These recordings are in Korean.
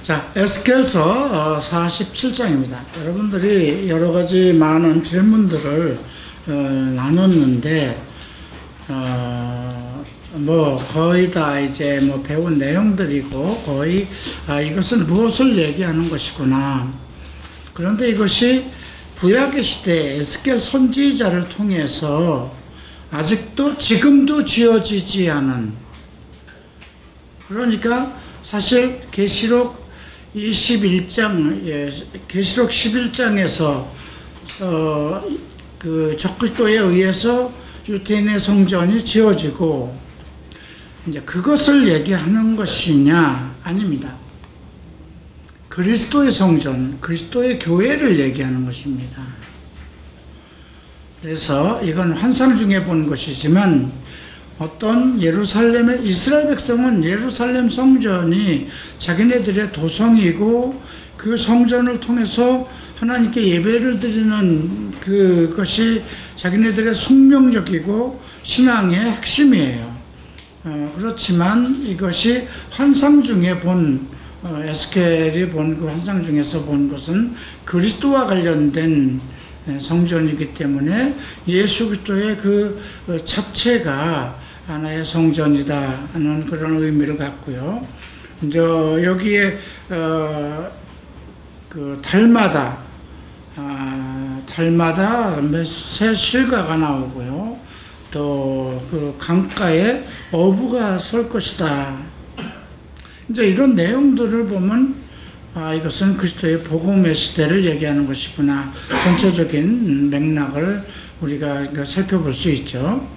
자, 에스겔서 47장입니다. 여러분들이 여러 가지 많은 질문들을 나눴는데, 거의 다 이제 배운 내용들이고, 거의, 이것은 무엇을 얘기하는 것이구나. 그런데 이것이 구약의 시대 에스겔 선지자를 통해서 아직도 지금도 지어지지 않은, 그러니까 사실 계시록 21장, 계시록 11장에서 그 적그리스도에 의해서 유대인의 성전이 지어지고, 이제 그것을 얘기하는 것이냐? 아닙니다. 그리스도의 성전, 그리스도의 교회를 얘기하는 것입니다. 그래서 이건 환상 중에 본 것이지만, 어떤 예루살렘의, 이스라엘 백성은 예루살렘 성전이 자기네들의 도성이고, 그 성전을 통해서 하나님께 예배를 드리는 그것이 자기네들의 숙명적이고 신앙의 핵심이에요. 그렇지만 이것이 환상 중에 본, 에스겔이 본 그 환상 중에서 본 것은 그리스도와 관련된 성전이기 때문에 예수 그리스도의 그 자체가 하나의 성전이다 하는 그런 의미를 갖고요. 이제 여기에 그 달마다 새 실과가 나오고요. 또 그 강가에 어부가 설 것이다. 이제 이런 내용들을 보면 이것은 그리스도의 복음의 시대를 얘기하는 것이구나. 전체적인 맥락을 우리가 살펴볼 수 있죠.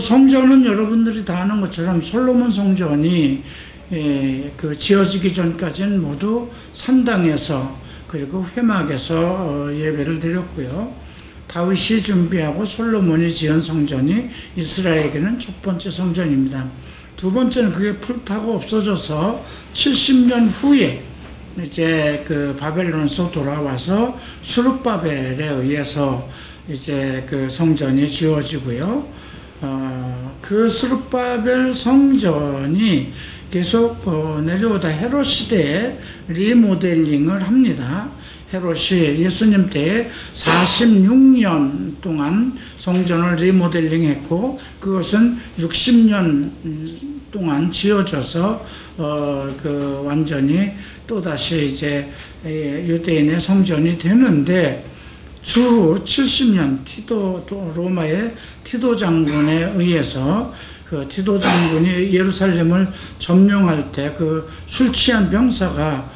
성전은 여러분들이 다 아는 것처럼 솔로몬 성전이 그 지어지기 전까지는 모두 산당에서 그리고 회막에서 예배를 드렸고요. 다윗이 준비하고 솔로몬이 지은 성전이 이스라엘에게는 첫 번째 성전입니다. 두 번째는 그게 불타고 없어져서 70년 후에 이제 그 바벨론에서 돌아와서 수룹바벨에 의해서 이제 그 성전이 지어지고요. 그 수룹바벨 성전이 계속 내려오다 헤롯 시대에 리모델링을 합니다. 헤롯이 예수님 때에 46년 동안 성전을 리모델링 했고, 그것은 60년 동안 지어져서 그 완전히 또다시 이제 유대인의 성전이 되는데, 주 70년 로마의 티도 장군에 의해서 그 티도 장군이 예루살렘을 점령할 때 그 술 취한 병사가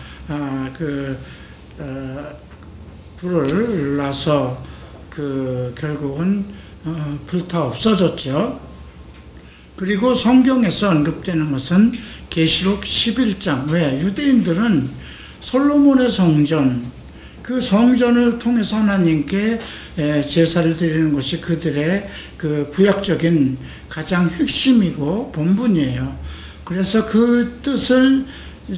불을 놔서 그 결국은 불타 없어졌죠. 그리고 성경에서 언급되는 것은 계시록 11장. 왜? 유대인들은 솔로몬의 성전, 그 성전을 통해서 하나님께 제사를 드리는 것이 그들의 그 구약적인 가장 핵심이고 본분이에요. 그래서 그 뜻을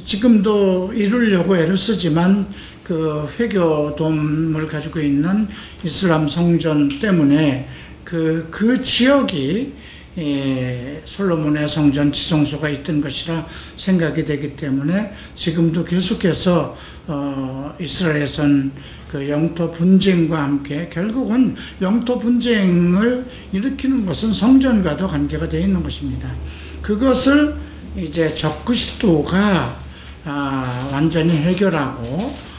지금도 이루려고 애를 쓰지만 그 회교돔을 가지고 있는 이슬람 성전 때문에 그 지역이 솔로몬의 성전 지성소가 있던 것이라 생각이 되기 때문에 지금도 계속해서 이스라엘에선 그 영토 분쟁과 함께 결국은 영토 분쟁을 일으키는 것은 성전과도 관계가 되어 있는 것입니다. 그것을 이제 적그리스도가 완전히 해결하고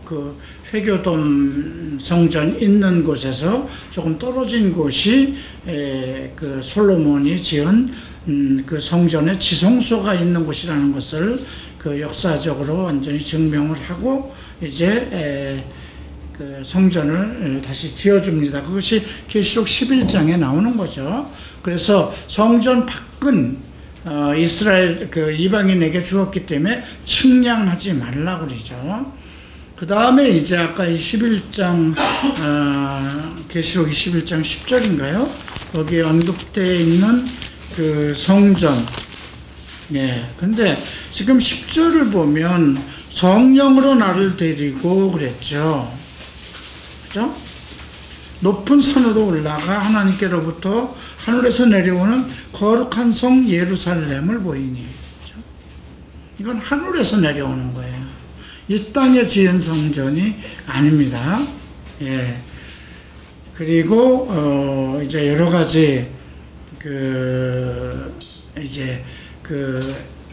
그 회교돔 성전 있는 곳에서 조금 떨어진 곳이 그 솔로몬이 지은 그 성전의 지성소가 있는 곳이라는 것을 그 역사적으로 완전히 증명을 하고 이제 그 성전을 다시 지어줍니다. 그것이 계시록 11장에 나오는 거죠. 그래서 성전 밖은 이스라엘 그 이방인에게 주었기 때문에 측량하지 말라고 그러죠. 그 다음에 이제 아까 21장 계시록 21장 10절인가요? 거기에 언급되어 있는 그 성전. 근데 지금 10절을 보면 성령으로 나를 데리고 그랬죠. 그죠? 높은 산으로 올라가 하나님께로부터 하늘에서 내려오는 거룩한 성 예루살렘을 보이니. 그렇죠? 이건 하늘에서 내려오는 거예요. 이 땅에 지은 성전이 아닙니다. 예. 그리고 이제 여러 가지 이제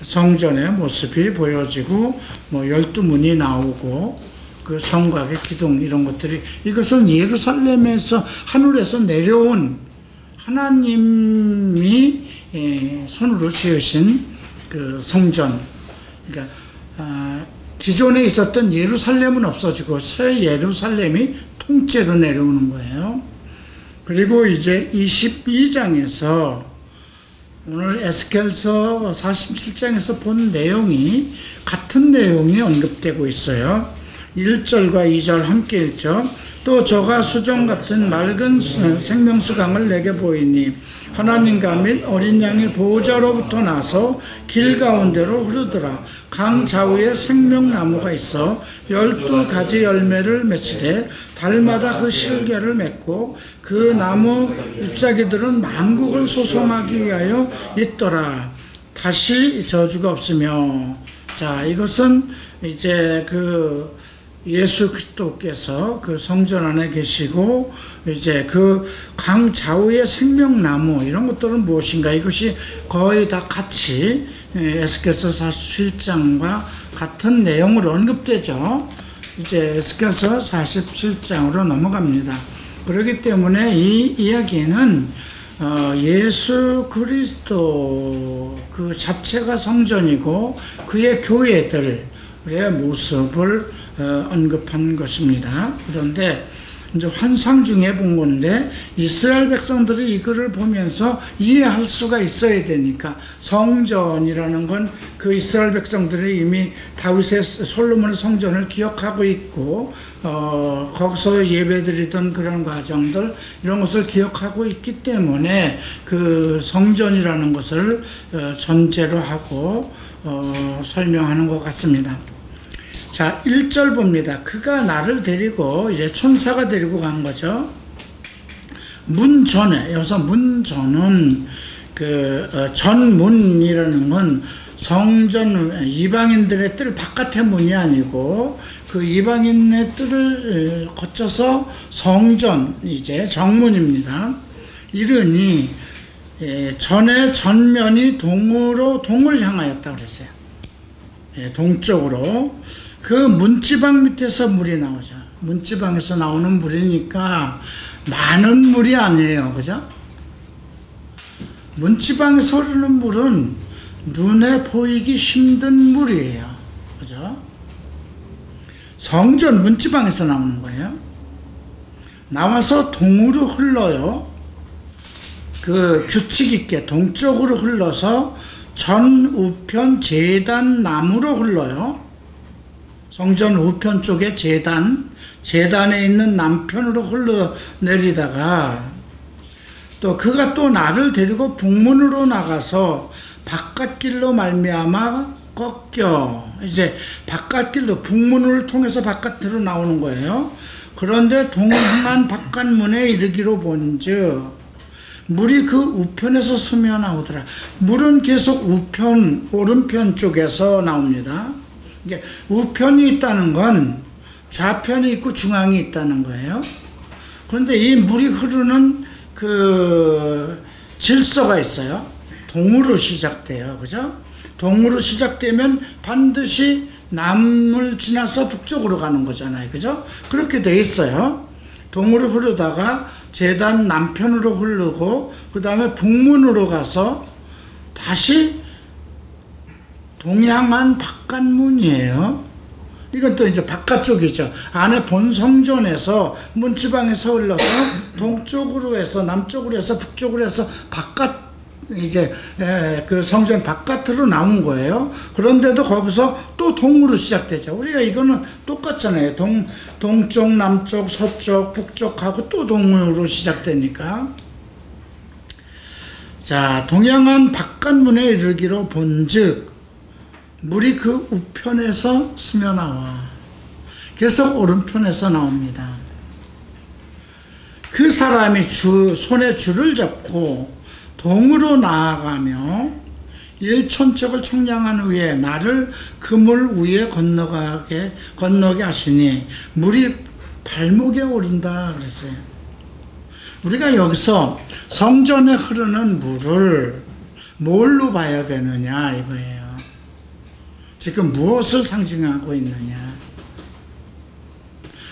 성전의 모습이 보여지고 뭐 12문이 나오고 그 성곽의 기둥 이런 것들이, 이것은 예루살렘에서 하늘에서 내려온 하나님이 손으로 지으신 그 성전. 그러니까 기존에 있었던 예루살렘은 없어지고 새 예루살렘이 통째로 내려오는 거예요. 그리고 이제 22장에서 오늘 에스겔서 47장에서 본 내용이 같은 내용이 언급되고 있어요. 1절과 2절 함께 읽죠. 또 저가 수정 같은 맑은 생명수강을 내게 보이니 하나님과 및 어린 양의 보호자로부터 나서 길 가운데로 흐르더라. 강 좌우에 생명나무가 있어 12가지 열매를 맺히되 달마다 그 실계를 맺고 그 나무 잎사귀들은 만국을 소송하기 위하여 있더라. 다시 저주가 없으며. 자, 이것은 이제 예수 그리스도께서 그 성전 안에 계시고 이제 그 강 좌우의 생명나무 이런 것들은 무엇인가, 이것이 거의 다 같이 에스겔서 47장과 같은 내용으로 언급되죠. 이제 에스겔서 47장으로 넘어갑니다. 그렇기 때문에 이 이야기는 예수 그리스도 그 자체가 성전이고 그의 교회들의 모습을 언급한 것입니다. 그런데 이제 환상 중에 본 건데 이스라엘 백성들이 이거를 보면서 이해할 수가 있어야 되니까, 성전이라는 건 그 이스라엘 백성들이 이미 다윗의 솔로몬의 성전을 기억하고 있고 거기서 예배드리던 그런 과정들 이런 것을 기억하고 있기 때문에 그 성전이라는 것을 전제로 하고 설명하는 것 같습니다. 자, 1절 봅니다. 그가 나를 데리고, 이제 천사가 데리고 간 거죠. 문 전에, 여기서 문 전은 전문이라는 건 성전 이방인들의 뜰 바깥의 문이 아니고 그 이방인의 뜰을 거쳐서 성전, 이제 정문입니다. 이르니 전의 전면이 동을 향하였다고 그랬어요. 동쪽으로. 그 문지방 밑에서 물이 나오죠. 문지방에서 나오는 물이니까 많은 물이 아니에요. 그죠? 문지방에서 흐르는 물은 눈에 보이기 힘든 물이에요. 그죠? 성전 문지방에서 나오는 거예요. 나와서 동으로 흘러요. 그 규칙 있게 동쪽으로 흘러서 전 우편 제단 나무로 흘러요. 성전 우편 쪽에 제단에 있는 남편으로 흘러내리다가 또 그가 또 나를 데리고 북문으로 나가서 바깥길로 말미암아 꺾여, 이제 바깥길로 북문을 통해서 바깥으로 나오는 거예요. 그런데 동한 바깥문에 이르기로 본즉 물이 그 우편에서 스며 나오더라. 물은 계속 우편 오른편 쪽에서 나옵니다. 우편이 있다는 건 좌편이 있고 중앙이 있다는 거예요. 그런데 이 물이 흐르는 그 질서가 있어요. 동으로 시작돼요. 그죠? 동으로 시작되면 반드시 남을 지나서 북쪽으로 가는 거잖아요. 그죠? 그렇게 돼 있어요. 동으로 흐르다가 제단 남편으로 흐르고 그 다음에 북문으로 가서 다시 동향한 바깥문이에요. 이건 또 이제 바깥쪽이죠. 안에 본 성전에서 문지방에서 흘러서 동쪽으로 해서 남쪽으로 해서 북쪽으로 해서 바깥, 이제 그 성전 바깥으로 나온 거예요. 그런데도 거기서 또 동으로 시작되죠. 우리가 이거는 똑같잖아요. 동쪽, 남쪽, 서쪽, 북쪽하고 또 동으로 시작되니까. 자, 동향한 바깥문에 이르기로 본즉 물이 그 우편에서 스며 나와 계속 오른편에서 나옵니다. 그 사람이 손에 줄을 잡고 동으로 나아가며 일천척을 청량한 후에 나를 그 물 위에 건너게 하시니 물이 발목에 오른다 그랬어요. 우리가 여기서 성전에 흐르는 물을 뭘로 봐야 되느냐 이거예요. 지금 무엇을 상징하고 있느냐.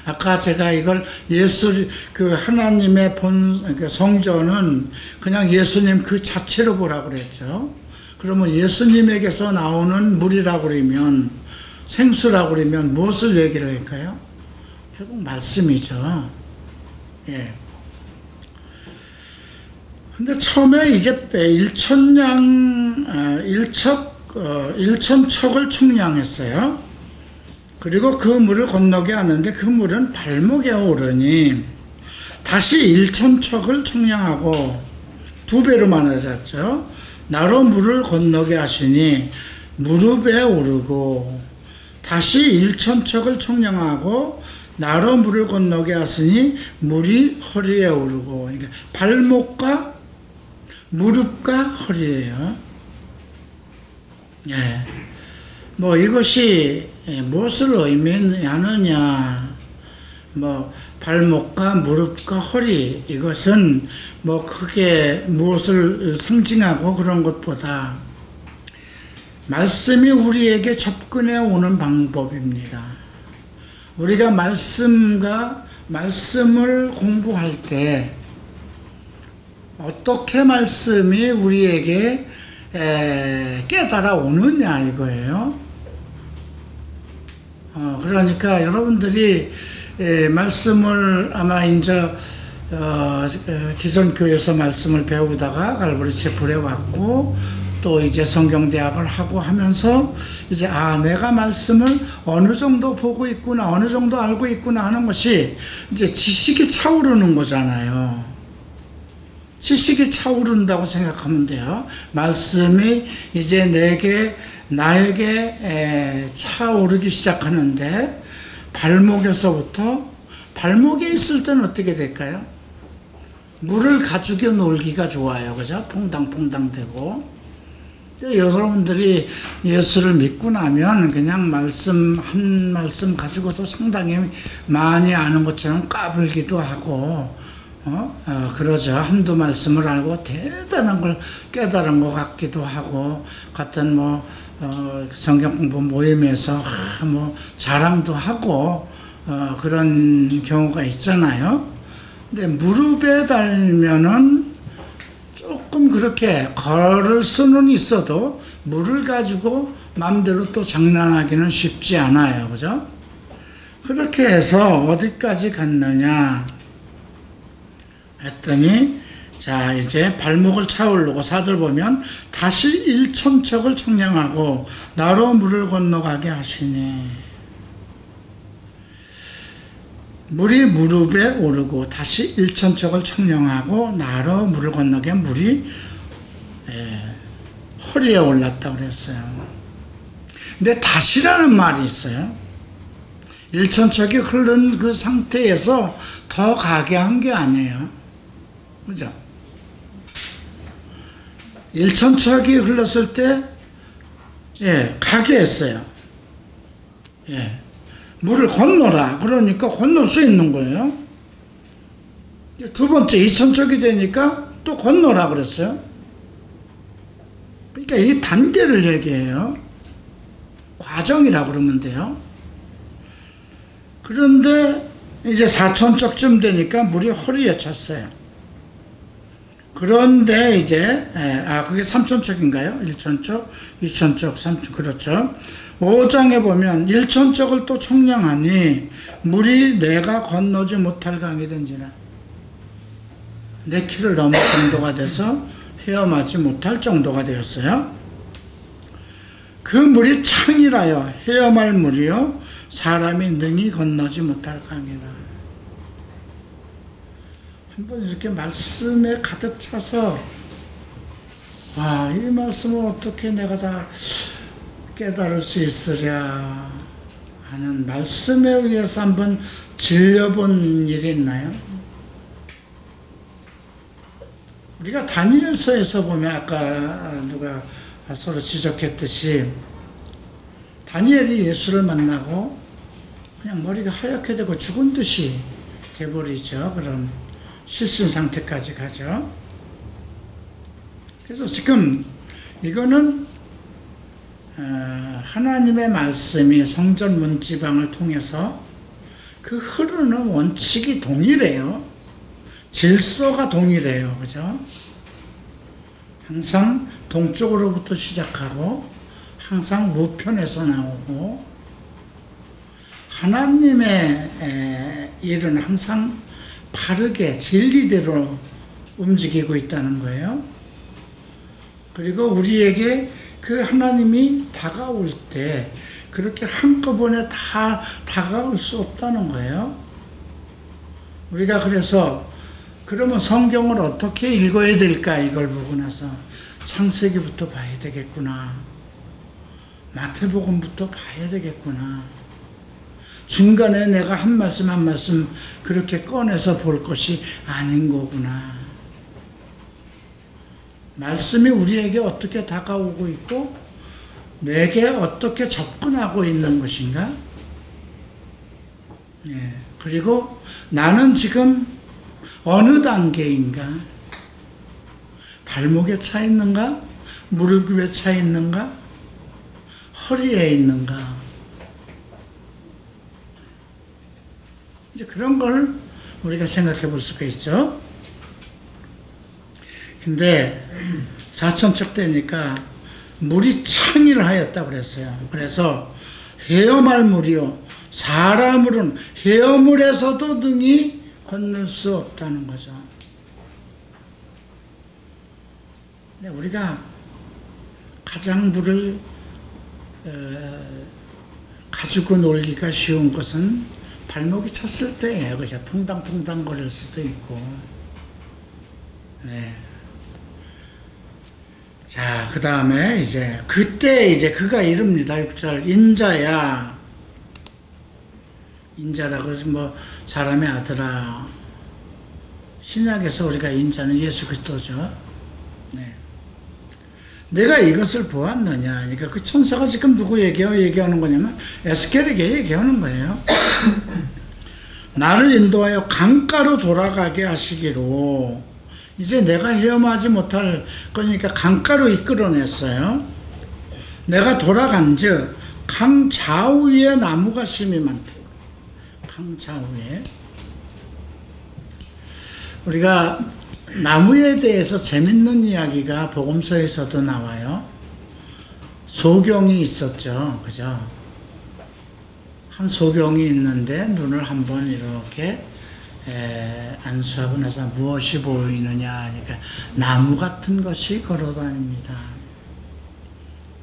아까 제가 이걸 그 하나님의 그 성전은 그냥 예수님 그 자체로 보라고 그랬죠. 그러면 예수님에게서 나오는 물이라고 그러면, 생수라고 그러면 무엇을 얘기를 할까요? 결국 말씀이죠. 예. 근데 처음에 이제 일천척을 청량했어요. 그리고 그 물을 건너게 하는데 그 물은 발목에 오르니 다시 일천척을 청량하고 2배로 많아졌죠. 나로 물을 건너게 하시니 무릎에 오르고 다시 일천척을 청량하고 나로 물을 건너게 하시니 물이 허리에 오르고. 그러니까 발목과 무릎과 허리예요. 예. 뭐 이것이 무엇을 의미하느냐, 뭐 발목과 무릎과 허리, 이것은 뭐 크게 무엇을 상징하고 그런 것보다 말씀이 우리에게 접근해 오는 방법입니다. 우리가 말씀을 공부할 때 어떻게 말씀이 우리에게 깨달아 오느냐 이거예요. 그러니까 여러분들이 말씀을 아마 이제 기존교회에서 말씀을 배우다가 갈보리 채플에 왔고 또 이제 성경대학을 하고 하면서 이제 내가 말씀을 어느 정도 보고 있구나, 어느 정도 알고 있구나 하는 것이 이제 지식이 차오르는 거잖아요. 지식이 차오른다고 생각하면 돼요. 말씀이 이제 나에게 차오르기 시작하는데 발목에 있을 때는 어떻게 될까요? 물을 가지고 놀기가 좋아요. 그죠? 퐁당퐁당 되고. 여러분들이 예수를 믿고 나면 그냥 한 말씀 가지고도 상당히 많이 아는 것처럼 까불기도 하고, 그러죠. 한두 말씀을 알고 대단한 걸 깨달은 것 같기도 하고, 같은 성경 공부 모임에서 자랑도 하고, 그런 경우가 있잖아요. 근데 무릎에 달면은 조금 그렇게 걸을 수는 있어도 물을 가지고 마음대로 또 장난하기는 쉽지 않아요. 그죠? 그렇게 해서 어디까지 갔느냐 했더니, 자, 이제 발목을 차오르고 4절 보면 다시 일천척을 청량하고 나로 물을 건너가게 하시니, 물이 무릎에 오르고 다시 일천척을 청량하고 나로 물을 건너게 물이 허리에 올랐다고 그랬어요. 근데 다시라는 말이 있어요. 일천척이 흐른 그 상태에서 더 가게 한 게 아니에요. 그죠? 일천척이 흘렀을 때 가게 했어요. 물을 건너라. 그러니까 건널 수 있는 거예요. 두 번째 이천척이 되니까 또 건너라 그랬어요. 그러니까 이 단계를 얘기해요. 과정이라고 그러면 돼요. 그런데 이제 4천척쯤 되니까 물이 허리에 찼어요. 그런데 이제 그게 3천척인가요? 1천척, 2천척, 3천, 그렇죠. 5장에 보면 1천척을 또 청량하니 물이 내가 건너지 못할 강이 된지라. 내 키를 넘을 정도가 돼서 헤엄하지 못할 정도가 되었어요. 그 물이 창이라요 헤엄할 물이요 사람이 능히 건너지 못할 강이라. 한번 이렇게 말씀에 가득 차서 이 말씀을 어떻게 내가 다 깨달을 수 있으랴 하는 말씀에 의해서 한번 질려본 일이 있나요? 우리가 다니엘서에서 보면 아까 누가 서로 지적했듯이 다니엘이 예수를 만나고 그냥 머리가 하얗게 되고 죽은 듯이 돼버리죠. 그런 실신 상태까지 가죠. 그래서 지금 이거는 하나님의 말씀이 성전 문지방을 통해서 그 흐르는 원칙이 동일해요. 질서가 동일해요. 그죠? 항상 동쪽으로부터 시작하고 항상 우편에서 나오고 하나님의 일은 항상 바르게 진리대로 움직이고 있다는 거예요. 그리고 우리에게 그 하나님이 다가올 때 그렇게 한꺼번에 다 다가올 수 없다는 거예요. 우리가 그래서 그러면 성경을 어떻게 읽어야 될까 이걸 보고 나서 창세기부터 봐야 되겠구나. 마태복음부터 봐야 되겠구나. 중간에 내가 한 말씀 한 말씀 그렇게 꺼내서 볼 것이 아닌 거구나. 말씀이 우리에게 어떻게 다가오고 있고 내게 어떻게 접근하고 있는 것인가? 예. 그리고 나는 지금 어느 단계인가? 발목에 차 있는가? 무릎 위에 차 있는가? 허리에 있는가? 이제 그런 걸 우리가 생각해 볼 수가 있죠. 근데 사천척 되니까 물이 창일하였다고 그랬어요. 그래서 헤엄할 물이요 사람으로는 헤엄을해서도 능히 건널 수 없다는 거죠. 근데 우리가 가장 물을 가지고 놀기가 쉬운 것은 발목이 찼을 때예요. 그죠? 퐁당퐁당 거릴 수도 있고. 네. 자, 그 다음에 그때 그가 이릅니다. 6절. 인자야. 인자라고 해서 뭐, 사람의 아들아. 신약에서 우리가 인자는 예수 그리스도죠. 네. 내가 이것을 보았느냐. 그러니까 그 천사가 지금 누구 얘기하는 거냐면, 에스겔에게 얘기하는 거예요. 나를 인도하여 강가로 돌아가게 하시기로. 이제 내가 헤엄하지 못할 거니까 강가로 이끌어냈어요. 내가 돌아간 즉 강 좌우에 나무가 심이 많다. 강 좌우에. 우리가 나무에 대해서 재밌는 이야기가 복음서에서도 나와요. 소경이 있었죠. 그죠? 한 소경이 있는데 눈을 한번 이렇게 안수하고 나서 무엇이 보이느냐 하니까 나무 같은 것이 걸어다닙니다.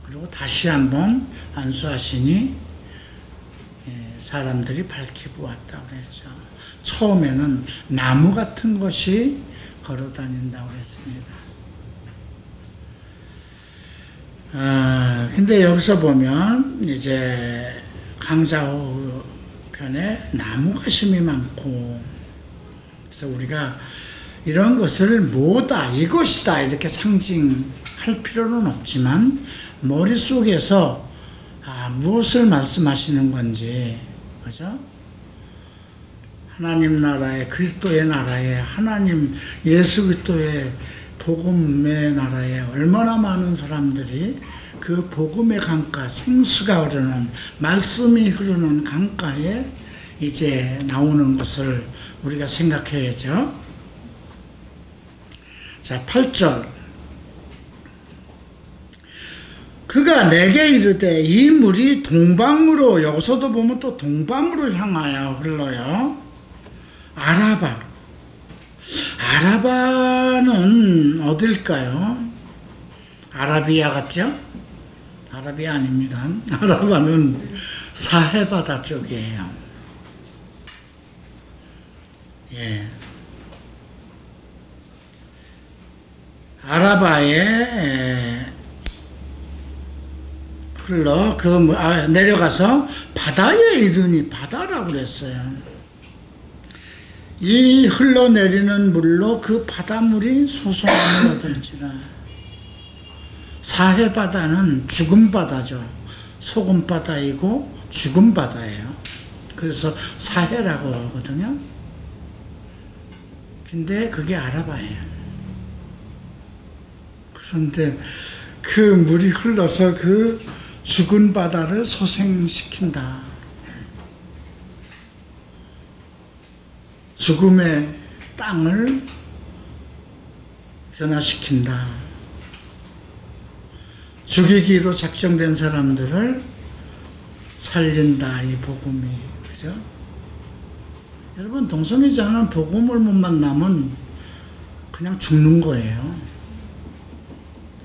그리고 다시 한번 안수하시니 사람들이 밝히 보았다고 그랬죠. 처음에는 나무 같은 것이 걸어다닌다고 그랬습니다. 근데 여기서 보면 이제 강좌우 편에 나무가 심이 많고, 그래서 우리가 이런 것을 뭐다, 이것이다 이렇게 상징할 필요는 없지만 머릿속에서 무엇을 말씀하시는 건지, 그죠? 하나님 나라의, 그리스도의 나라에, 하나님 예수 그리스도의 복음의 나라에 얼마나 많은 사람들이 그 복음의 강가, 생수가 흐르는, 말씀이 흐르는 강가에 이제 나오는 것을 우리가 생각해야죠. 자, 8절. 그가 내게 이르되 이 물이 동방으로, 여기서도 보면 또 동방으로 향하여 흘러요. 아라바. 아라바는 어딜까요? 아라비아 같죠? 아라비아 아닙니다. 아라바는 사해바다 쪽이에요. 예. 아라바에 흘러 내려가서 바다에 이르니, 바다라고 그랬어요. 이 흘러내리는 물로 그 바닷물이 소송함을 얻을지라. 사해 바다는 죽음 바다죠. 소금 바다이고 죽음 바다예요. 그래서 사해라고 하거든요. 근데 그게 아라바예요. 그런데 그 물이 흘러서 그 죽은 바다를 소생시킨다. 죽음의 땅을 변화시킨다. 죽이기로 작정된 사람들을 살린다. 이 복음이. 그죠? 여러분, 동성애자는 복음을 못 만나면 그냥 죽는 거예요.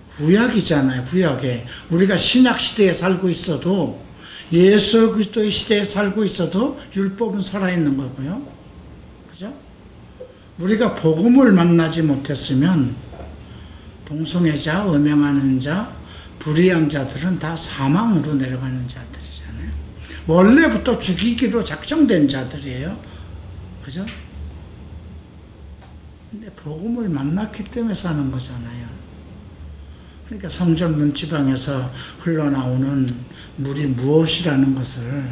구약이잖아요. 구약에. 우리가 신약 시대에 살고 있어도, 예수 그리스도의 시대에 살고 있어도 율법은 살아있는 거고요. 그죠? 우리가 복음을 만나지 못했으면 동성애자, 음행하는 자, 불의한 자들은 다 사망으로 내려가는 자들이잖아요. 원래부터 죽이기로 작정된 자들이에요. 그죠? 근데 복음을 만났기 때문에 사는 거잖아요. 그러니까 성전 문지방에서 흘러나오는 물이 무엇이라는 것을,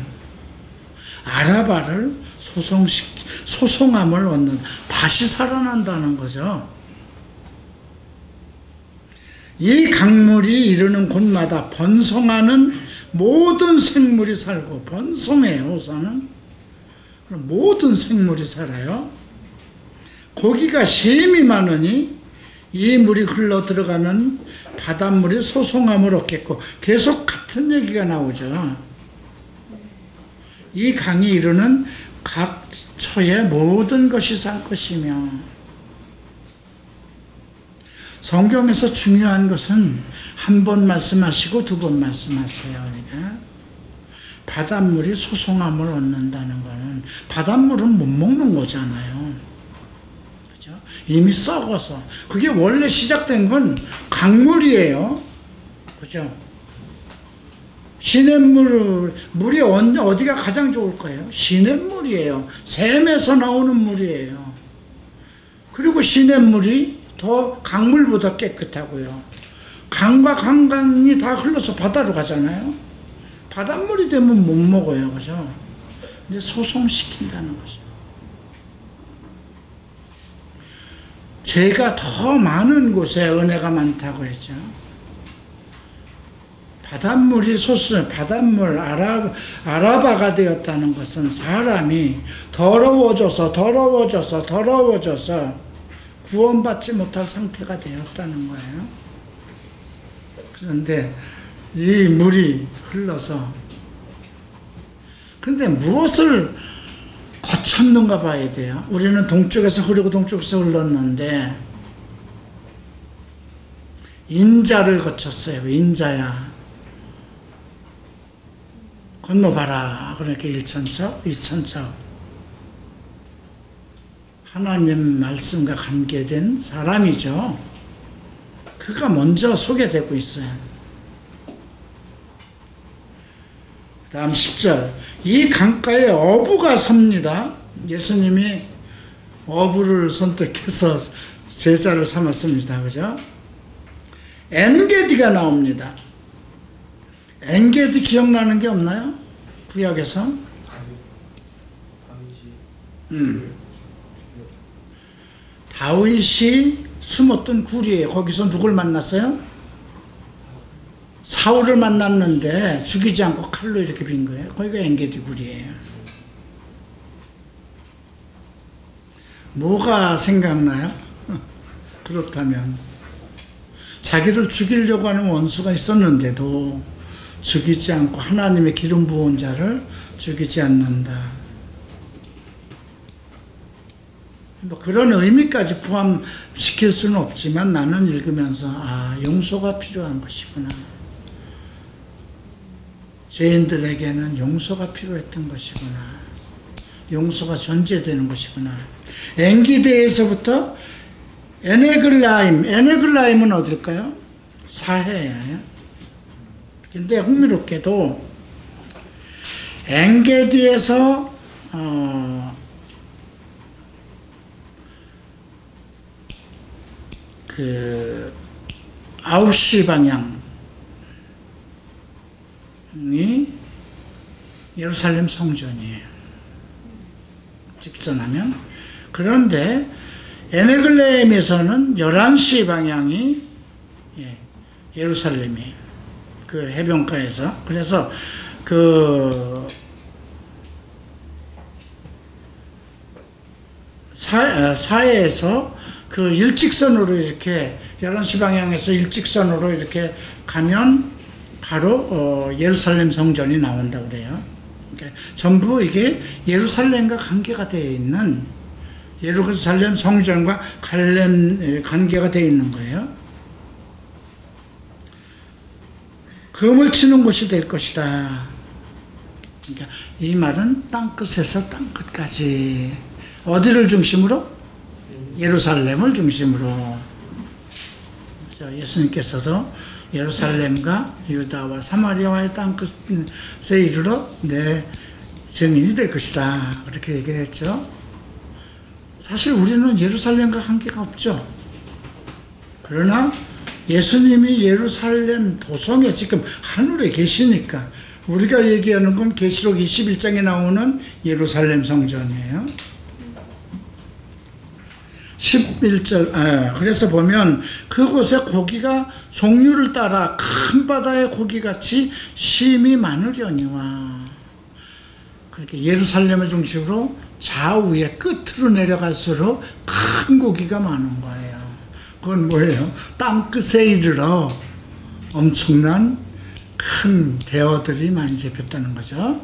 아라바를 소송함을 얻는, 다시 살아난다는 거죠. 이 강물이 이르는 곳마다 번성하는 모든 생물이 살고, 번성해요, 우선은. 그럼 모든 생물이 살아요. 고기가 심히 많으니 이 물이 흘러 들어가는 바닷물이 소송함을 얻겠고, 계속 같은 얘기가 나오죠. 이 강이 이르는 각 처의 모든 것이 살 것이며. 성경에서 중요한 것은 한 번 말씀하시고 두 번 말씀하세요. 그러니까 바닷물이 소송함을 얻는다는 거는, 바닷물은 못 먹는 거잖아요. 그죠? 이미 썩어서. 그게 원래 시작된 건 강물이에요. 그죠? 물이 어디가 가장 좋을 거예요? 시냇물이에요. 샘에서 나오는 물이에요. 그리고 시냇물이 더 강물보다 깨끗하고요. 강과 강강이 다 흘러서 바다로 가잖아요. 바닷물이 되면 못 먹어요. 그죠? 근데 소송시킨다는 거죠. 죄가 더 많은 곳에 은혜가 많다고 했죠. 바닷물이 바닷물, 아라바가 되었다는 것은 사람이 더러워져서 구원받지 못할 상태가 되었다는 거예요. 그런데 이 물이 흘러서, 근데 무엇을 거쳤는가 봐야 돼요. 우리는 동쪽에서 흐르고 동쪽에서 흘렀는데, 인자를 거쳤어요. 인자야, 건너봐라. 그러니까 1천척, 2천척. 하나님 말씀과 관계된 사람이죠. 그가 먼저 소개되고 있어요. 그 다음 10절. 이 강가에 어부가 섭니다. 예수님이 어부를 선택해서 제자를 삼았습니다. 그죠? 엔게디가 나옵니다. 엔게디 기억나는 게 없나요? 구약에서? 다윗이 숨었던 굴이에요. 거기서 누굴 만났어요? 사울을 만났는데 죽이지 않고 칼로 이렇게 빈 거예요. 거기가 엔게디 굴이에요. 뭐가 생각나요? 그렇다면 자기를 죽이려고 하는 원수가 있었는데도 죽이지 않고 하나님의 기름 부은 자를 죽이지 않는다. 뭐 그런 의미까지 포함시킬 수는 없지만, 나는 읽으면서 용서가 필요한 것이구나. 죄인들에게는 용서가 필요했던 것이구나. 용서가 전제되는 것이구나. 엔기드에서부터 에네글라임은 어딜까요? 사해예요. 근데 흥미롭게도 엔게디에서 그 9시 방향, 예루살렘 성전이에요. 직선하면. 그런데 에네글렘에서는 11시 방향이 예루살렘이에요. 그 해변가에서. 그래서 그 사해에서 그 일직선으로 이렇게 11시 방향에서 일직선으로 이렇게 가면 바로 예루살렘 성전이 나온다고 그래요. 그러니까 전부 이게 예루살렘과 관계가 되어 있는, 예루살렘 성전과 관계가 되어 있는 거예요. 금을 치는 곳이 될 것이다. 그러니까 이 말은 땅끝에서 땅끝까지, 어디를 중심으로? 예루살렘을 중심으로. 예수님께서도 예루살렘과 유다와 사마리아와의 땅끝에 이르러 내 증인이 될 것이다, 그렇게 얘기를 했죠. 사실 우리는 예루살렘과 관계가 없죠. 그러나 예수님이 예루살렘 도성에 지금 하늘에 계시니까, 우리가 얘기하는 건 계시록 21장에 나오는 예루살렘 성전이에요. 11절, 그래서 보면 그곳에 고기가 종류를 따라 큰 바다의 고기같이 심이 많으려니와. 그렇게 예루살렘을 중심으로 좌우의 끝으로 내려갈수록 큰 고기가 많은 거예요. 그건 뭐예요? 땅끝에 이르러 엄청난 큰 대어들이 많이 잡혔다는 거죠.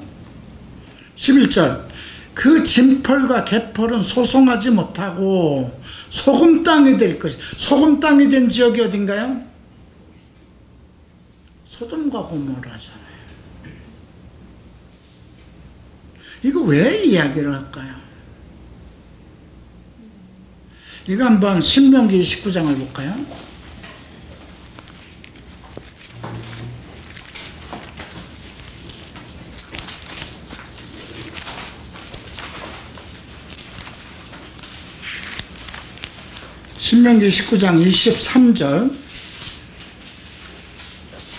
11절, 그 진펄과 개펄은 소송하지 못하고 소금 땅이 될 것이. 소금 땅이 된 지역이 어딘가요? 소돔과 고모라잖아요. 이거 왜 이야기를 할까요? 이거 한번 신명기 19장을 볼까요? 신명기 19장 23절.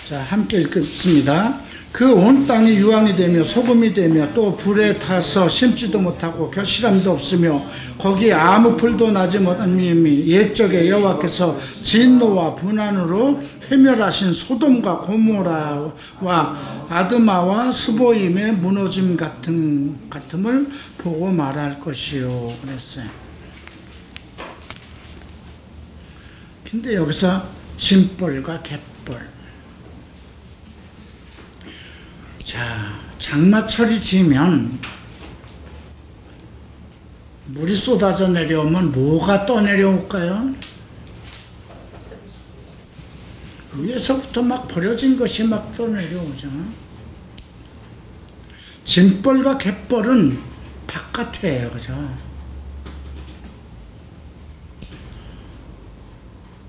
자, 함께 읽겠습니다. 그 온 땅이 유황이 되며 소금이 되며 또 불에 타서 심지도 못하고 결실함도 없으며 거기에 아무 풀도 나지 못함이 옛적에 여호와께서 진노와 분한으로 회멸하신 소돔과 고모라와 아드마와 스보임의 무너짐 같음을 보고 말할 것이요, 그랬어요. 근데 여기서 진벌과 갯벌. 자, 장마철이 지면 물이 쏟아져 내려오면 뭐가 떠내려올까요? 위에서부터 막 버려진 것이 막 떠내려오죠. 진벌과 갯벌은 바깥에요, 그죠?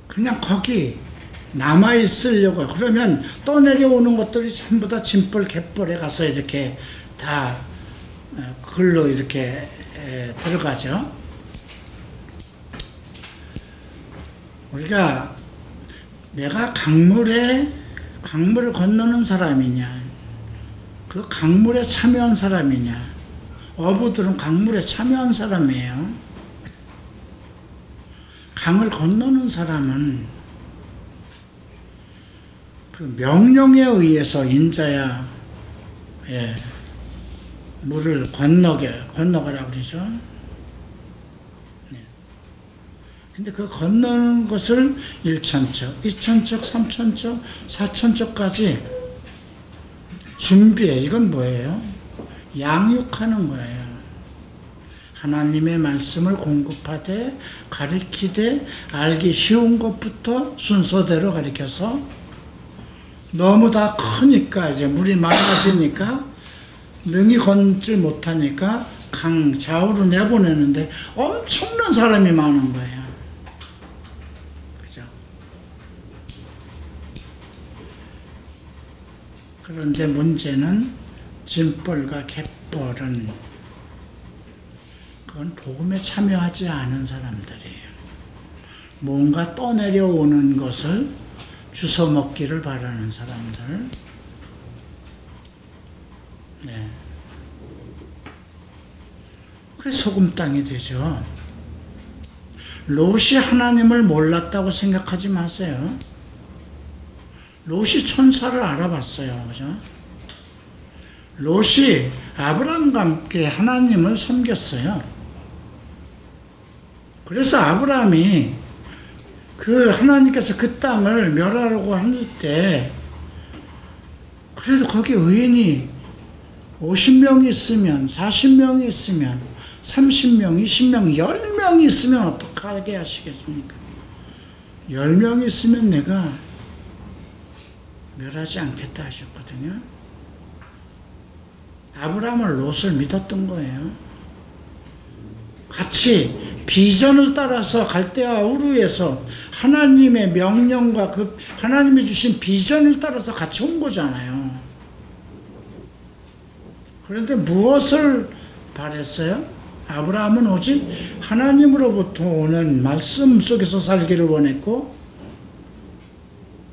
그냥 거기 남아있으려고. 그러면 떠내려오는 것들이 전부 다 진벌, 갯벌에 가서 이렇게 다 글로 이렇게 들어가죠. 우리가 내가 강물을 건너는 사람이냐, 그 강물에 참여한 사람이냐. 어부들은 강물에 참여한 사람이에요. 강을 건너는 사람은 그 명령에 의해서 인자야, 물을 건너가라 그러죠. 네. 근데 그 건너는 것을 1천척, 2천척, 3천척, 4천척까지 준비해. 이건 뭐예요? 양육하는 거예요. 하나님의 말씀을 공급하되 가르치되 알기 쉬운 것부터 순서대로 가르쳐서, 너무 다 크니까 이제 물이 많아지니까 능히 건질 못하니까 강 좌우로 내보내는데 엄청난 사람이 많은 거예요. 그죠? 그런데 문제는 진벌과 갯벌은 그건 복음에 참여하지 않은 사람들이에요. 뭔가 떠내려오는 것을 주워 먹기를 바라는 사람들. 네. 그게 소금 땅이 되죠. 롯이 하나님을 몰랐다고 생각하지 마세요. 롯이 천사를 알아봤어요. 그죠? 롯이 아브라함과 함께 하나님을 섬겼어요. 그래서 아브라함이 하나님께서 그 땅을 멸하라고 할 때, 그래도 거기 의인이 50명이 있으면, 40명이 있으면, 30명, 20명, 10명이 있으면 어떡하게 하시겠습니까? 10명이 있으면 내가 멸하지 않겠다 하셨거든요. 아브라함은 롯을 믿었던 거예요. 같이 비전을 따라서 갈대아 우르에서 하나님의 명령과 그 하나님이 주신 비전을 따라서 같이 온 거잖아요. 그런데 무엇을 바랬어요? 아브라함은 오직 하나님으로부터 오는 말씀 속에서 살기를 원했고,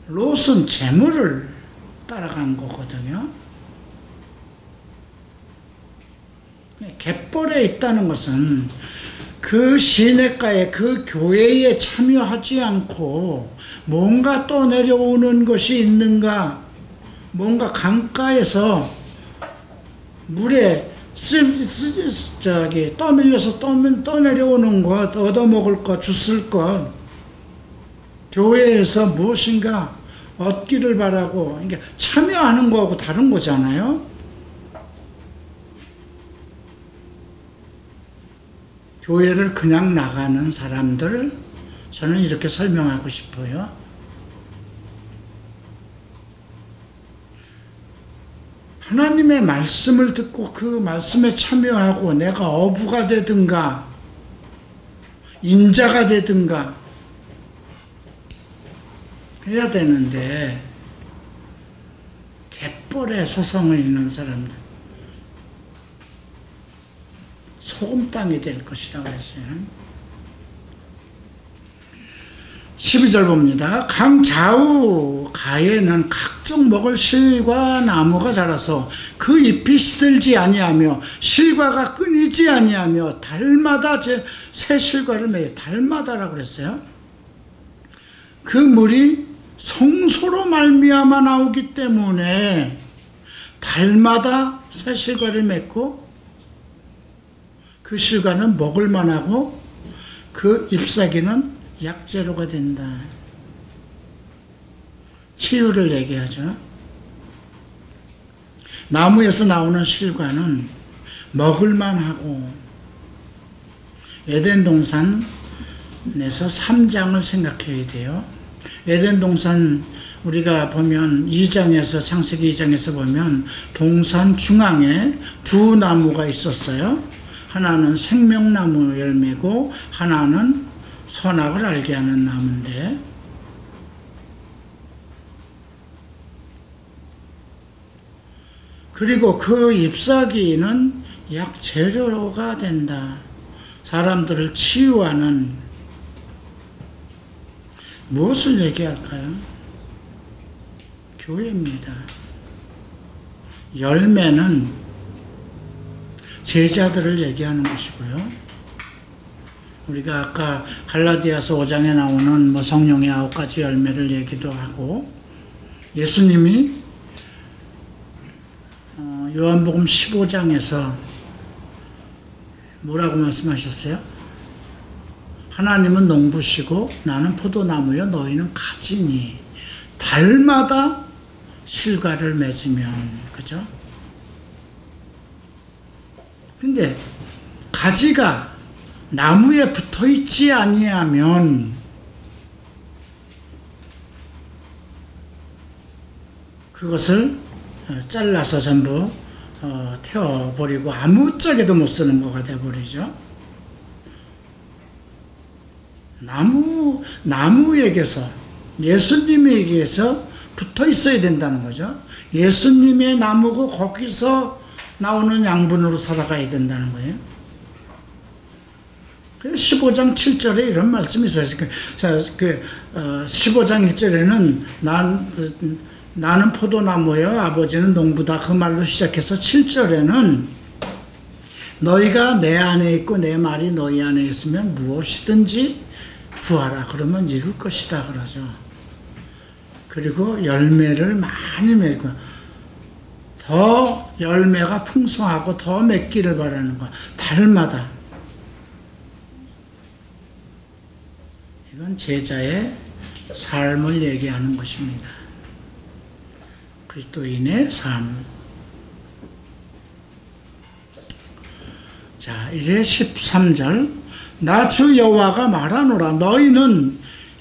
롯은 재물을 따라간 거거든요. 갯벌에 있다는 것은 그 시냇가에 그 교회에 참여하지 않고 뭔가 떠내려오는 것이 있는가, 뭔가 강가에서 물에 떠밀려서 떠내려오는 것, 얻어먹을 것, 주술 것, 교회에서 무엇인가 얻기를 바라고, 그러니까 참여하는 거하고 다른 거잖아요. 교회를 그냥 나가는 사람들, 저는 이렇게 설명하고 싶어요. 하나님의 말씀을 듣고 그 말씀에 참여하고 내가 어부가 되든가 인자가 되든가 해야 되는데, 갯벌에 서성을 있는 사람들, 소금 땅이 될 것이라고 했어요. 12절 봅니다. 강 좌우 가에는 각종 먹을 실과 나무가 자라서 그 잎이 시들지 아니하며 실과가 끊이지 아니하며 달마다 새 실과를 맺어요. 달마다라고 그랬어요. 그 물이 성소로 말미암아 나오기 때문에 달마다 새 실과를 맺고, 그 실과는 먹을 만하고 그 잎사귀는 약재료가 된다. 치유를 얘기하죠. 나무에서 나오는 실과는 먹을 만하고, 에덴 동산에서 3장을 생각해야 돼요. 에덴 동산 우리가 보면 2장에서, 창세기 2장에서 보면 동산 중앙에 두 나무가 있었어요. 하나는 생명나무 열매고 하나는 선악을 알게 하는 나무인데, 그리고 그 잎사귀는 약 재료가 된다. 사람들을 치유하는, 무엇을 얘기할까요? 교회입니다. 열매는 제자들을 얘기하는 것이고요. 우리가 아까 갈라디아서 5장에 나오는 성령의 9가지 열매를 얘기도 하고, 예수님이 요한복음 15장에서 뭐라고 말씀하셨어요? 하나님은 농부시고 나는 포도나무여 너희는 가지니 달마다 실과를 맺으면, 그죠? 근데 가지가 나무에 붙어 있지 아니하면 그것을 잘라서 전부 태워버리고 아무짝에도 못 쓰는 거가 돼버리죠. 나무에게서, 예수님에게서 붙어 있어야 된다는 거죠. 예수님의 나무고 거기서 나오는 양분으로 살아가야 된다는 거예요. 15장 7절에 이런 말씀이 있어요. 15장 1절에는 나는 포도나무요 아버지는 농부다 그 말로 시작해서 7절에는 너희가 내 안에 있고 내 말이 너희 안에 있으면 무엇이든지 구하라 그러면 이룰 것이다 그러죠. 그리고 열매를 많이 맺고 더 열매가 풍성하고 더 맺기를 바라는 거야. 달마다. 이건 제자의 삶을 얘기하는 것입니다. 그리스도인의 삶. 자, 이제 13절. 나 주 여호와가 말하노라. 너희는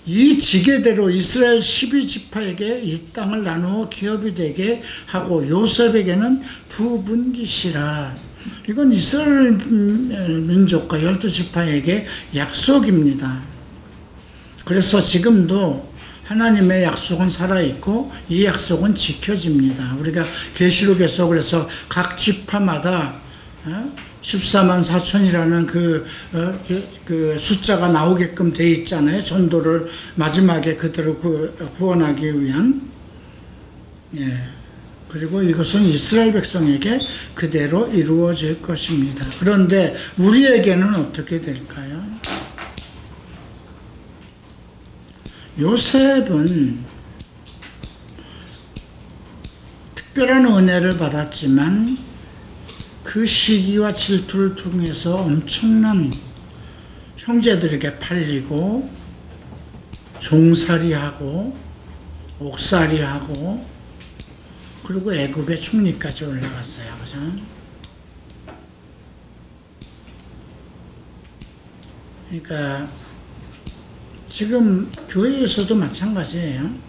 이 지게대로 이스라엘 12지파에게 이 땅을 나누어 기업이 되게 하고 요셉에게는 두 분기시라. 이건 이스라엘 민족과 12지파에게 약속입니다. 그래서 지금도 하나님의 약속은 살아있고 이 약속은 지켜집니다. 우리가 계시록에서 그래서 각 지파마다 14만 4천이라는 그 숫자가 나오게끔 돼 있잖아요. 전도를 마지막에 그들을 구원하기 위한. 예. 그리고 이것은 이스라엘 백성에게 그대로 이루어질 것입니다. 그런데 우리에게는 어떻게 될까요? 요셉은 특별한 은혜를 받았지만 그 시기와 질투를 통해서 엄청난 형제들에게 팔리고 종살이하고 옥살이하고 그리고 애굽의 총리까지 올라갔어요. 그죠? 그러니까 지금 교회에서도 마찬가지예요.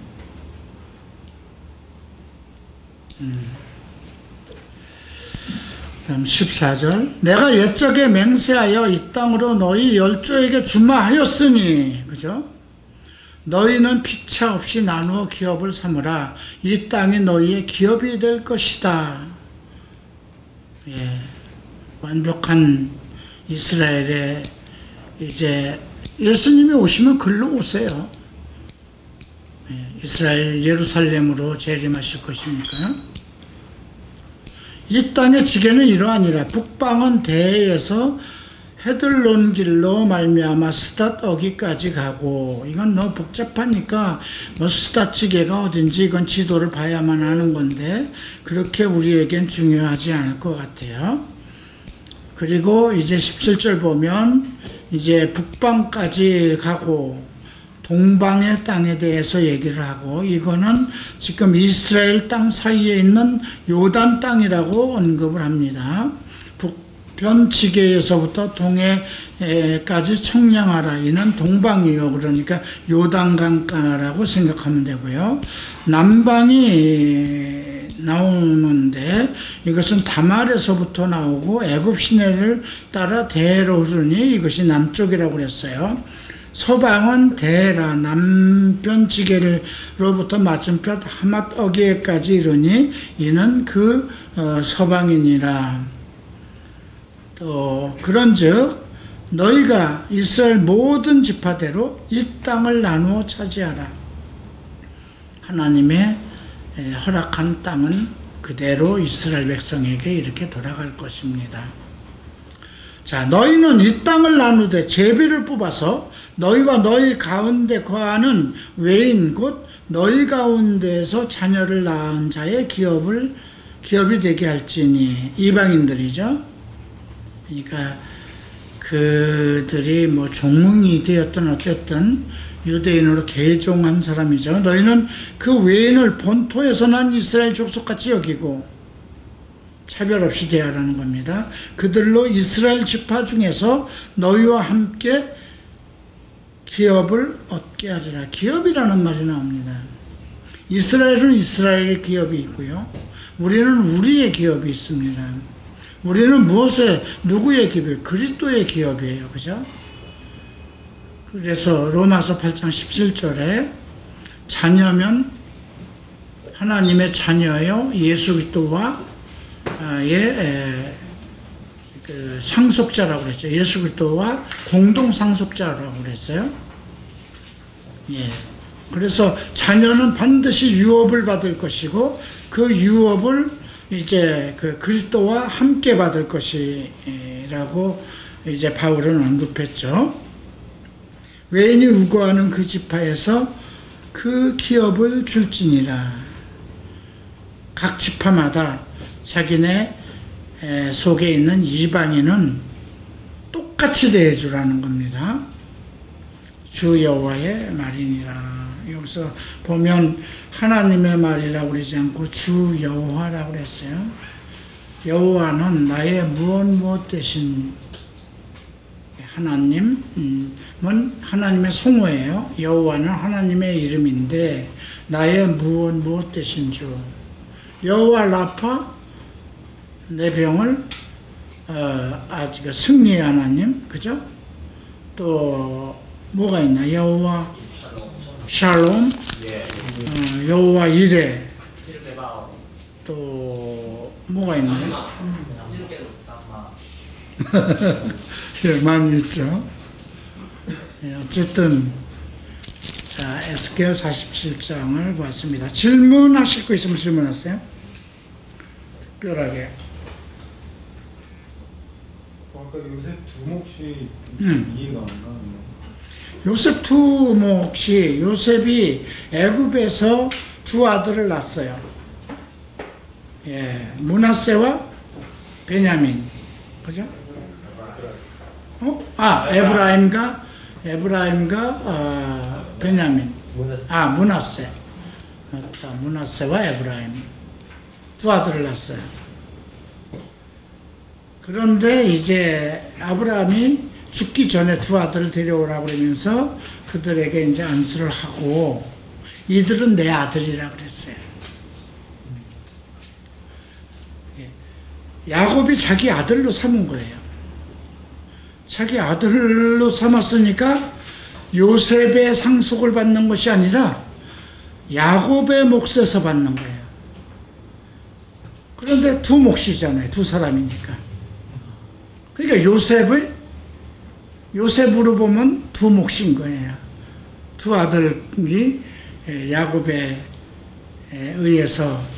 다음 14절. 내가 옛적에 맹세하여 이 땅으로 너희 열조에게 주마하였으니, 그죠? 너희는 피차 없이 나누어 기업을 삼으라. 이 땅이 너희의 기업이 될 것이다. 예, 완벽한 이스라엘의 이제 예수님이 오시면 글로 오세요. 예, 이스라엘 예루살렘으로 재림하실 것이니까요. 이 땅의 지게는 이러하니라. 북방은 대에서 헤들론 길로 말미암아 스닷 어기까지 가고, 이건 너무 복잡하니까 뭐 스닷 지게가 어딘지 이건 지도를 봐야만 하는 건데 그렇게 우리에겐 중요하지 않을 것 같아요. 그리고 이제 17절 보면 이제 북방까지 가고 동방의 땅에 대해서 얘기를 하고, 이거는 지금 이스라엘 땅 사이에 있는 요단 땅이라고 언급을 합니다. 북편 지게에서부터 동해까지 청량하라. 이는 동방이요. 그러니까 요단강가라고 생각하면 되고요. 남방이 나오는데 이것은 다말에서부터 나오고 애굽 시내를 따라 대해로 흐르니 이것이 남쪽이라고 그랬어요. 서방은 대라, 남편 지게로부터 맞은편 하맛 어기에까지 이르니 이는 그 서방이니라. 또 그런즉 너희가 이스라엘 모든 지파대로 이 땅을 나누어 차지하라. 하나님의 허락한 땅은 그대로 이스라엘 백성에게 이렇게 돌아갈 것입니다. 자, 너희는 이 땅을 나누되 제비를 뽑아서 너희와 너희 가운데 거하는 외인 곧 너희 가운데에서 자녀를 낳은 자의 기업이 되게 할지니. 이방인들이죠. 그러니까 그들이 뭐 종문이 되었든 어쨌든 유대인으로 개종한 사람이죠. 너희는 그 외인을 본토에서 난 이스라엘 족속같이 여기고 차별 없이 대하라는 겁니다. 그들로 이스라엘 지파 중에서 너희와 함께 기업을 얻게 하리라. 기업이라는 말이 나옵니다. 이스라엘은 이스라엘의 기업이 있고요. 우리는 우리의 기업이 있습니다. 우리는 누구의 기업이에요? 그리스도의 기업이에요. 그죠? 그래서 로마서 8장 17절에 자녀면 하나님의 자녀요 예수 그리스도와 그 상속자라고 그랬죠. 예수 그리스도와 공동 상속자라고 그랬어요. 예. 그래서 자녀는 반드시 유업을 받을 것이고 그 유업을 이제 그 그리스도와 함께 받을 것이라고 이제 바울은 언급했죠. 외인이 우거하는 그 지파에서 그 기업을 줄지니라. 각 지파마다 자기네 속에 있는 이방인은 똑같이 대해주라는 겁니다. 주 여호와의 말이니라. 여기서 보면 하나님의 말이라고 그러지 않고 주 여호와라고 그랬어요. 여호와는 나의 무엇 대신 하나님은 하나님의 성호예요. 여호와는 하나님의 이름인데 나의 무엇 대신 주. 여호와 라파 내 병을 아직 승리의 하나님, 그죠? 또 뭐가 있나? 여호와 샬롬, 여호와 이레, 또 뭐가 있나? 예, 많이 있죠. 예, 어쨌든 자, 에스겔 47장을 봤습니다. 질문하실 거 있으면 질문하세요. 특별하게. 아까 요셉 두목시 이해가 안 가는데. 요셉 두목시, 요셉이 애굽에서 두 아들을 낳았어요. 예, 므낫세와 베냐민, 그죠? 에브라임과 베냐민. 므낫세. 맞다. 므낫세와 에브라임. 두 아들을 낳았어요. 그런데 이제 아브라함이 죽기 전에 두 아들을 데려오라고 그러면서 그들에게 이제 안수를 하고 이들은 내 아들이라 그랬어요. 야곱이 자기 아들로 삼은 거예요. 자기 아들로 삼았으니까 요셉의 상속을 받는 것이 아니라 야곱의 몫에서 받는 거예요. 그런데 두 몫이잖아요. 두 사람이니까. 그러니까 요셉으로 보면 두 몫인 거예요. 두 아들이 야곱에 의해서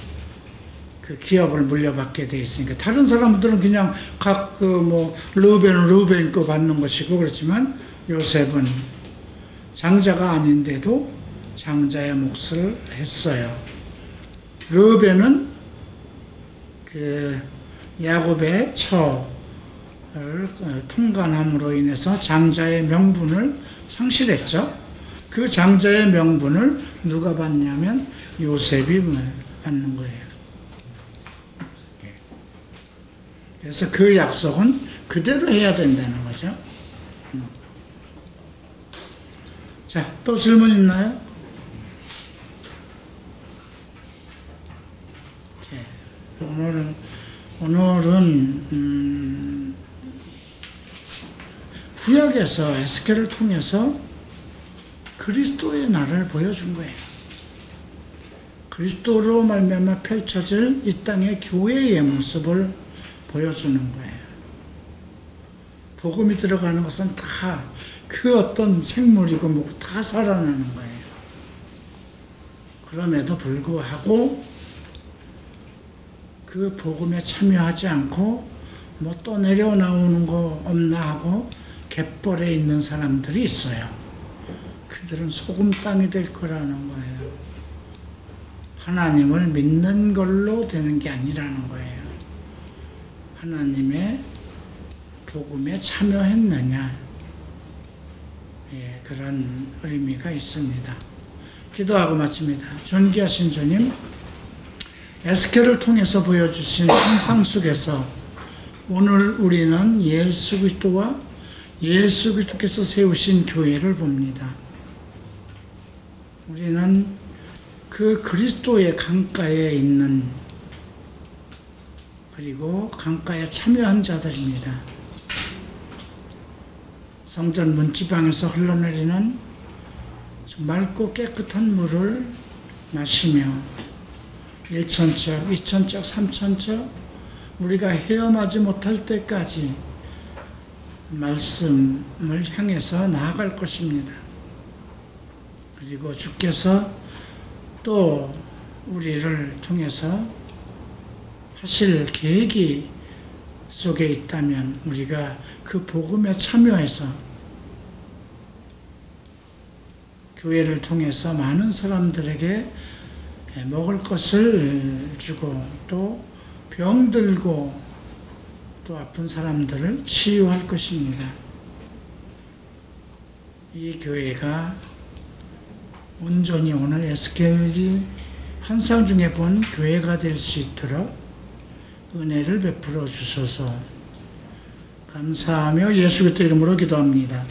그 기업을 물려받게 돼 있으니까 다른 사람들은 그냥 각 르우벤은 르우벤 거 받는 것이고 그렇지만 요셉은 장자가 아닌데도 장자의 몫을 했어요. 르우벤은 그 야곱의 처를 통간함으로 인해서 장자의 명분을 상실했죠. 그 장자의 명분을 누가 받냐면 요셉이 받는 거예요. 그래서 그 약속은 그대로 해야 된다는 거죠. 자, 또 질문 있나요? 오늘은 구약에서 에스겔을 통해서 그리스도의 나라를 보여준 거예요. 그리스도로 말미암아 펼쳐질 이 땅의 교회의 모습을 보여주는 거예요. 복음이 들어가는 것은 다 그 어떤 생물이고 뭐고 다 살아나는 거예요. 그럼에도 불구하고 그 복음에 참여하지 않고 뭐 또 내려나오는 거 없나 하고 갯벌에 있는 사람들이 있어요. 그들은 소금 땅이 될 거라는 거예요. 하나님을 믿는 걸로 되는 게 아니라는 거예요. 하나님의 복음에 참여했느냐, 예, 그런 의미가 있습니다. 기도하고 마칩니다. 존귀하신 주님, 에스겔을 통해서 보여주신 환상 속에서 오늘 우리는 예수 그리스도와 예수 그리스도께서 세우신 교회를 봅니다. 우리는 그 그리스도의 강가에 있는, 그리고 강가에 참여한 자들입니다. 성전 문지방에서 흘러내리는 맑고 깨끗한 물을 마시며 1천척, 2천척, 3천척 우리가 헤엄하지 못할 때까지 말씀을 향해서 나아갈 것입니다. 그리고 주께서 또 우리를 통해서 하실 계획이 속에 있다면 우리가 그 복음에 참여해서 교회를 통해서 많은 사람들에게 먹을 것을 주고 또 병들고 또 아픈 사람들을 치유할 것입니다. 이 교회가 온전히 오늘 에스겔이 환상 중에 본 교회가 될 수 있도록 은혜를 베풀어 주소서. 감사하며 예수 그리스도 이름으로 기도합니다.